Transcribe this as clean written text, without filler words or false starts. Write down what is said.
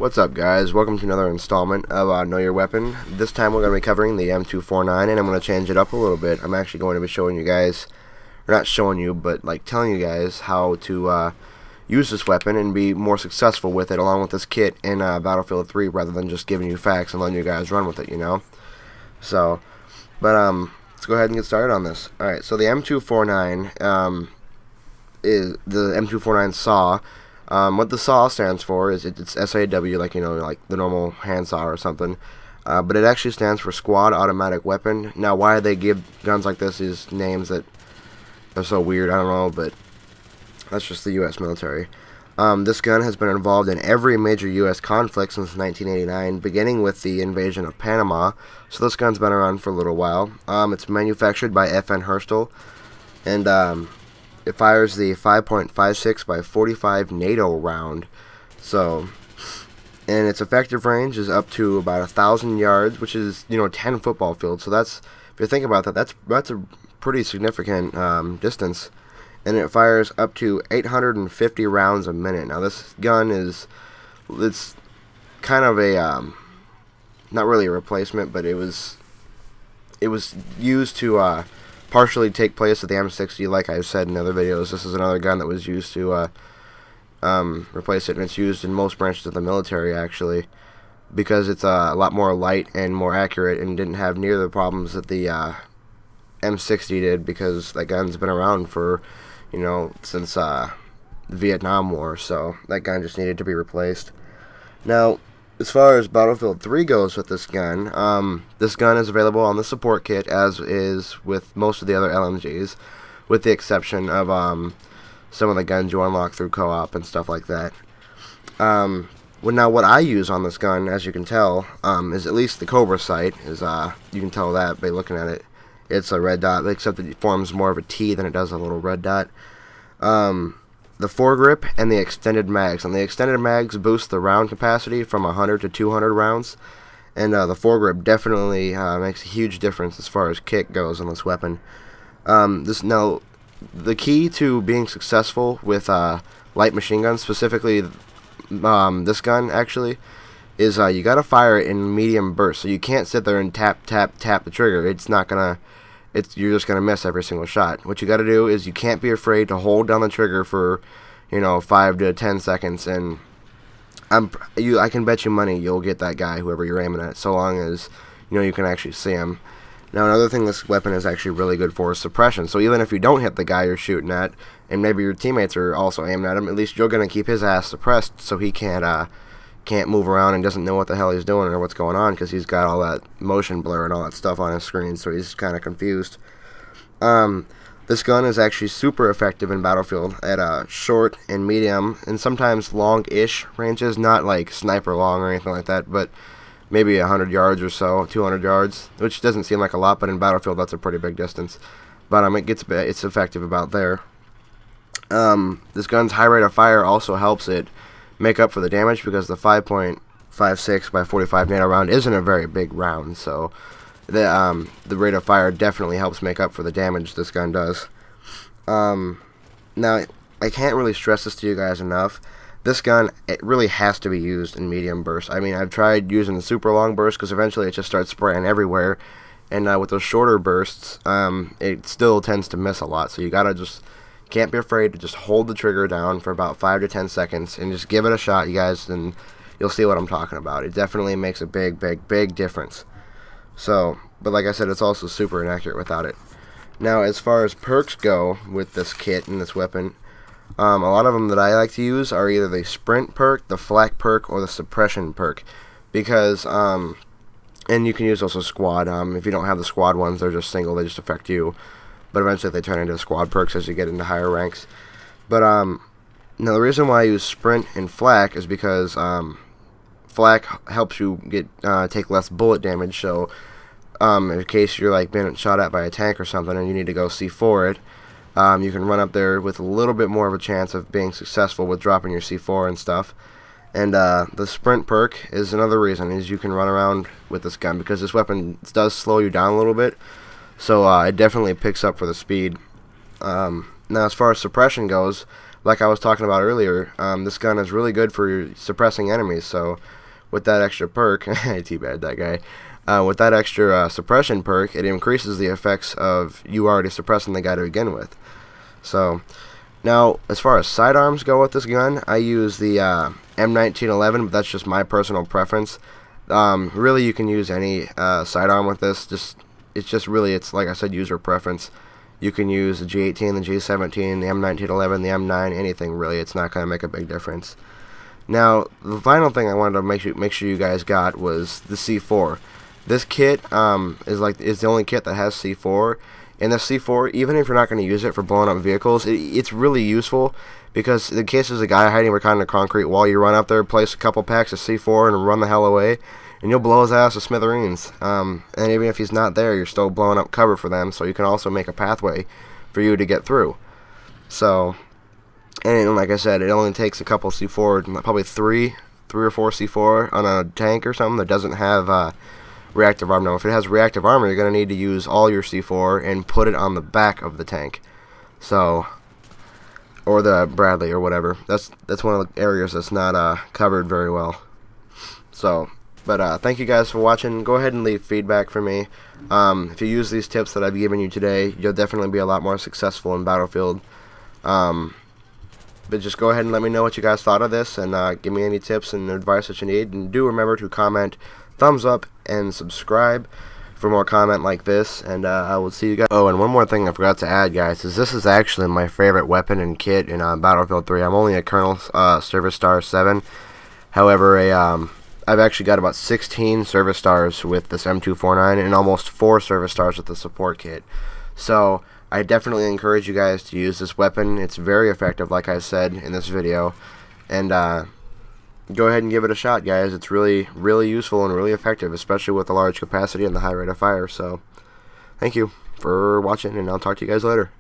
What's up, guys? Welcome to another installment of Know Your Weapon. This time we're going to be covering the M249, and I'm going to change it up a little bit. I'm actually going to be showing you guys, or not showing you, but like telling you guys how to use this weapon and be more successful with it along with this kit in Battlefield 3 rather than just giving you facts and letting you guys run with it, you know? So, but let's go ahead and get started on this. Alright, so the M249 is the M249 SAW. What the SAW stands for is it's SAW, like, you know, like the normal handsaw or something. But it actually stands for Squad Automatic Weapon. Now, why they give guns like this these names that are so weird, I don't know, but that's just the U.S. military. This gun has been involved in every major U.S. conflict since 1989, beginning with the invasion of Panama. So this gun's been around for a little while. It's manufactured by FN Herstal, and it fires the 5.56 by 45 NATO round. So, and its effective range is up to about 1,000 yards, which is, you know, 10 football fields. So that's, if you think about that, that's a pretty significant distance. And it fires up to 850 rounds a minute. Now this gun it's kind of a not really a replacement, but it was used to partially take place at the M60. Like I've said in other videos, this is another gun that was used to replace it, and it's used in most branches of the military actually, because it's a lot more light and more accurate and didn't have near the problems that the M60 did, because that gun's been around for, you know, since the Vietnam War, so that gun just needed to be replaced. Now, as far as Battlefield 3 goes with this gun is available on the support kit, as is with most of the other LMGs, with the exception of some of the guns you unlock through co-op and stuff like that. Well, now what I use on this gun, as you can tell, is at least the Cobra sight. You can tell that by looking at it. It's a red dot, except that it forms more of a T than it does a little red dot. The foregrip and the extended mags. And the extended mags boost the round capacity from 100 to 200 rounds. And the foregrip definitely makes a huge difference as far as kick goes on this weapon. Now, the key to being successful with light machine guns, specifically this gun actually, is you gotta fire it in medium bursts. So you can't sit there and tap the trigger. You're just gonna miss every single shot. What you gotta do is you can't be afraid to hold down the trigger for, you know, 5 to 10 seconds, and I can bet you money you'll get that guy, whoever you're aiming at, so long as, you know, you can actually see him. Now, another thing this weapon is actually really good for is suppression. So even if you don't hit the guy you're shooting at, and maybe your teammates are also aiming at him, at least you're gonna keep his ass suppressed, so he can't move around and doesn't know what the hell he's doing or what's going on, because he's got all that motion blur and all that stuff on his screen, so he's kind of confused. This gun is actually super effective in Battlefield at short and medium and sometimes long-ish ranges, not like sniper long or anything like that, but maybe 100 yards or so, 200 yards, which doesn't seem like a lot, but in Battlefield that's a pretty big distance. But it's effective about there. This gun's high rate of fire also helps it make up for the damage, because the 5.56 by 45 NATO round isn't a very big round, so the rate of fire definitely helps make up for the damage this gun does. Now, I can't really stress this to you guys enough. This gun, it really has to be used in medium bursts. I mean, I've tried using the super long burst, because eventually it just starts spraying everywhere, and with those shorter bursts, it still tends to miss a lot, so you gotta can't be afraid to just hold the trigger down for about 5 to 10 seconds and just give it a shot, you guys, and you'll see what I'm talking about. It definitely makes a big difference. So, but like I said, it's also super inaccurate without it. Now, as far as perks go with this kit and this weapon, a lot of them that I like to use are either the sprint perk, the flak perk, or the suppression perk, because and you can use also squad. If you don't have the squad ones, they're just single, they just affect you. But eventually they turn into squad perks as you get into higher ranks. But now the reason why I use sprint and flak is because flak helps you take less bullet damage. So in case you're like being shot at by a tank or something and you need to go C4 it, you can run up there with a little bit more of a chance of being successful with dropping your C4 and stuff. And the sprint perk is another reason, is you can run around with this gun, because this weapon does slow you down a little bit. So it definitely picks up for the speed. Now, as far as suppression goes, like I was talking about earlier, this gun is really good for suppressing enemies. So with that extra perk, I teabagged that guy. With that extra suppression perk, it increases the effects of you already suppressing the guy to begin with. So now, as far as sidearms go with this gun, I use the M249, but that's just my personal preference. Really, you can use any sidearm with this. It's like I said, user preference. You can use the G18, the G17, the M249, the M9, anything really. It's not going to make a big difference. Now, the final thing I wanted to make sure you guys got was the C4. This kit is the only kit that has C4. And the C4, even if you're not going to use it for blowing up vehicles, it's really useful, because in case there's a guy hiding behind the concrete wall, you run up there, place a couple packs of C4, and run the hell away, and you'll blow his ass to smithereens. And even if he's not there, you're still blowing up cover for them, so you can also make a pathway for you to get through. So, and like I said, it only takes a couple C4, probably three or four C4 on a tank or something that doesn't have reactive armor. Now, if it has reactive armor, you're going to need to use all your C4 and put it on the back of the tank. So, or the Bradley or whatever. That's one of the areas that's not covered very well. So, but thank you guys for watching. Go ahead and leave feedback for me. If you use these tips that I've given you today, you'll definitely be a lot more successful in Battlefield. But just go ahead and let me know what you guys thought of this, and give me any tips and advice that you need. And do remember to comment, thumbs up, and subscribe for more content like this, and I will see you guys. Oh, and one more thing I forgot to add, guys, is this is actually my favorite weapon and kit in Battlefield 3. I'm only a Colonel Service Star 7. However, I've actually got about 16 Service Stars with this M249 and almost 4 Service Stars with the support kit. So I definitely encourage you guys to use this weapon. It's very effective, like I said in this video, and go ahead and give it a shot, guys. It's really, really useful and really effective, especially with the large capacity and the high rate of fire. So, thank you for watching, and I'll talk to you guys later.